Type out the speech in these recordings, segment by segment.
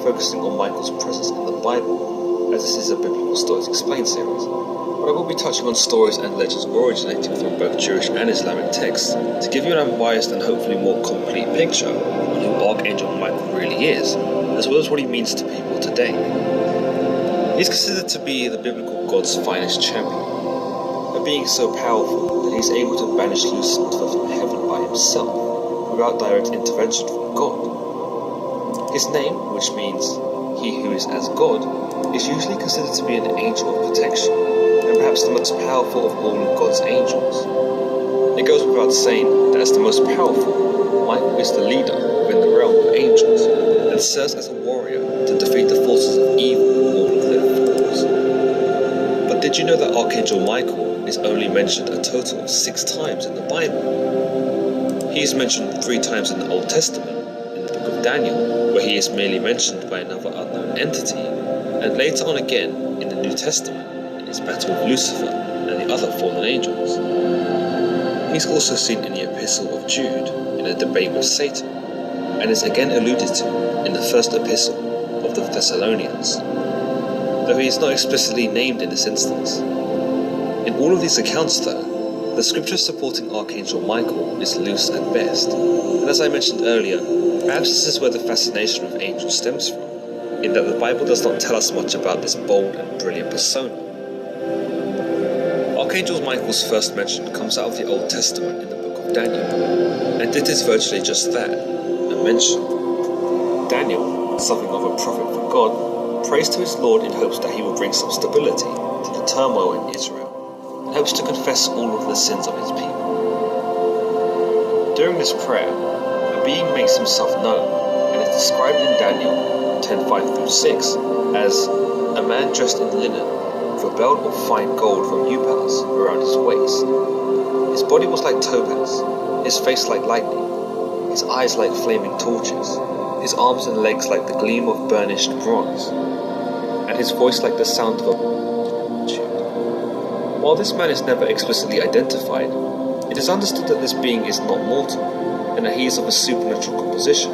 focusing on Michael's presence in the Bible, as this is a Biblical Stories Explained series, but I will be touching on stories and legends originating from both Jewish and Islamic texts to give you an unbiased and hopefully more complete picture on who Archangel Michael really is, as well as what he means to people today. He is considered to be the biblical God's finest champion, a being so powerful that he is able to banish Lucifer from heaven by himself, without direct intervention from God. His name, which means he who is as God, is usually considered to be an angel of protection, and perhaps the most powerful of all of God's angels. It goes without saying that as the most powerful, Michael is the leader within the realm of angels, and serves as a warrior to defeat the forces of evil in all of their forms. But did you know that Archangel Michael is only mentioned a total of 6 times in the Bible? He is mentioned 3 times in the Old Testament, in the book of Daniel, where he is merely mentioned by another unknown entity, and later on again in the New Testament in his battle with Lucifer and the other fallen angels. He is also seen in the Epistle of Jude in a debate with Satan, and is again alluded to in the first epistle of the Thessalonians, though he is not explicitly named in this instance. In all of these accounts though, the scripture supporting Archangel Michael is loose at best, and as I mentioned earlier, perhaps this is where the fascination with angels stems from, in that the Bible does not tell us much about this bold and brilliant persona. Archangel Michael's first mention comes out of the Old Testament in the book of Daniel, and it is virtually just that, a mention. Daniel, something of a prophet from God, prays to his Lord in hopes that he will bring some stability to the turmoil in Israel, and hopes to confess all of the sins of his people. During this prayer, a being makes himself known, and is described in Daniel 10:5-6 as a man dressed in linen, with a belt of fine gold from Upas around his waist. His body was like topaz, his face like lightning, his eyes like flaming torches, his arms and legs like the gleam of burnished bronze, and his voice like the sound of a multitude. While this man is never explicitly identified, it is understood that this being is not mortal, and that he is of a supernatural composition.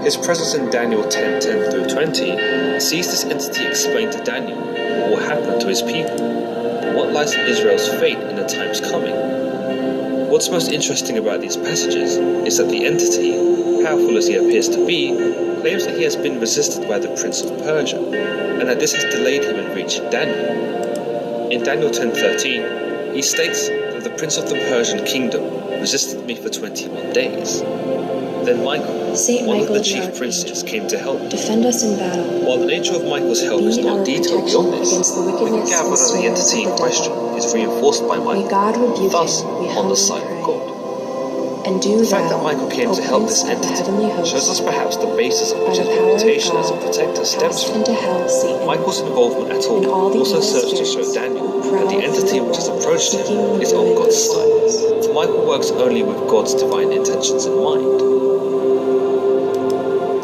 His presence in Daniel 10:10-20 sees this entity explain to Daniel what will happen to his people, and what lies in Israel's fate in the times coming. What's most interesting about these passages is that the entity, powerful as he appears to be, claims that he has been resisted by the Prince of Persia, and that this has delayed him in reaching Daniel. In Daniel 10:13, he states that the Prince of the Persian kingdom resisted me for 21 days. Then Michael, one of the chief princes, came to help me. Defend us in battle. While the nature of Michael's help is not detailed beyond this, we can gather that the entity in question is reinforced by Michael, thus on the side of God. And do the fact that Michael came to help this entity shows us perhaps the basis of which his reputation as a protector stems from. Michael's involvement at all also serves to show Daniel that the entity which has approached him is on God's side, for Michael works only with God's divine intentions in mind.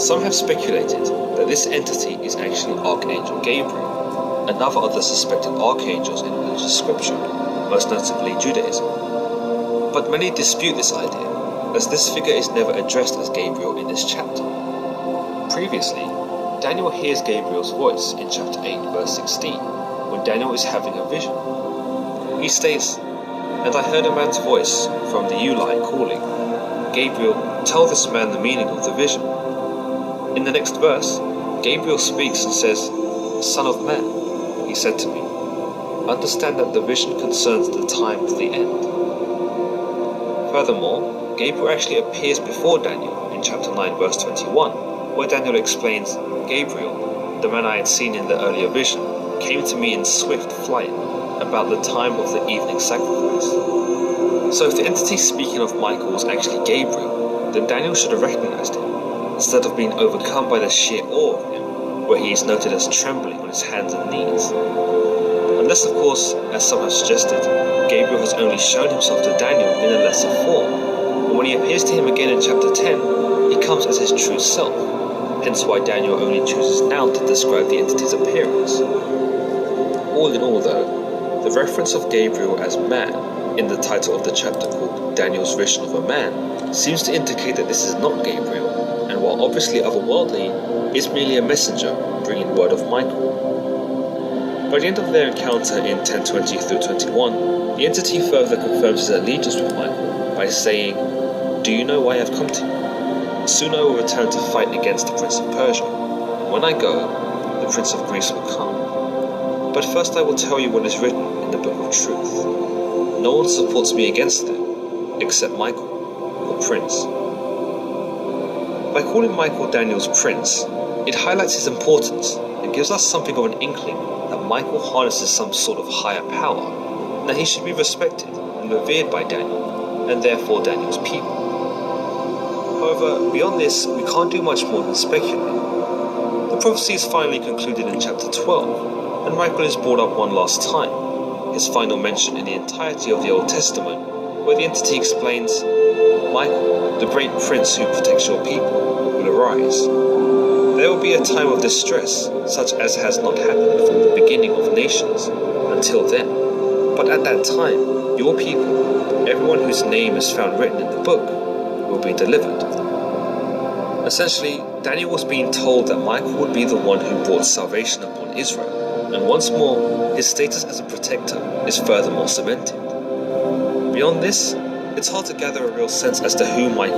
Some have speculated that this entity is actually Archangel Gabriel, another of the suspected archangels in religious scripture, most notably Judaism. But many dispute this idea, as this figure is never addressed as Gabriel in this chapter. Previously, Daniel hears Gabriel's voice in chapter 8:16, when Daniel is having a vision. He states, "And I heard a man's voice from the Uli calling, 'Gabriel, tell this man the meaning of the vision.' In the next verse, Gabriel speaks and says, 'Son of man,' he said to me, 'understand that the vision concerns the time of the end.'" Furthermore, Gabriel actually appears before Daniel in chapter 9:21, where Daniel explains, "Gabriel, the man I had seen in the earlier vision, came to me in swift flight about the time of the evening sacrifice." So if the entity speaking of Michael was actually Gabriel, then Daniel should have recognized him, instead of being overcome by the sheer awe of him, where he is noted as trembling on his hands and knees. Unless, of course, as some have suggested, Gabriel has only shown himself to Daniel in a lesser form, and when he appears to him again in chapter 10, he comes as his true self, hence why Daniel only chooses now to describe the entity's appearance. All in all though, the reference of Gabriel as man in the title of the chapter called Daniel's Vision of a Man seems to indicate that this is not Gabriel, and while obviously otherworldly, is merely a messenger bringing word of Michael. By the end of their encounter in 1020 through 21, the entity further confirms his allegiance with Michael by saying, "Do you know why I have come to you? Soon I will return to fight against the Prince of Persia. When I go, the Prince of Greece will come. But first I will tell you what is written in the Book of Truth. No one supports me against them, except Michael, or Prince." By calling Michael Daniel's Prince, it highlights his importance and gives us something of an inkling that Michael harnesses some sort of higher power, and that he should be respected and revered by Daniel, and therefore Daniel's people. However, beyond this, we can't do much more than speculate. The prophecy is finally concluded in chapter 12, and Michael is brought up one last time, his final mention in the entirety of the Old Testament, where the entity explains, "Michael, the great prince who protects your people, will arise. There will be a time of distress, such as has not happened from the beginning of nations until then. But at that time, your people, everyone whose name is found written in the book, will be delivered." Essentially, Daniel was being told that Michael would be the one who brought salvation upon Israel, and once more, his status as a protector is furthermore cemented. Beyond this, it's hard to gather a real sense as to who Michael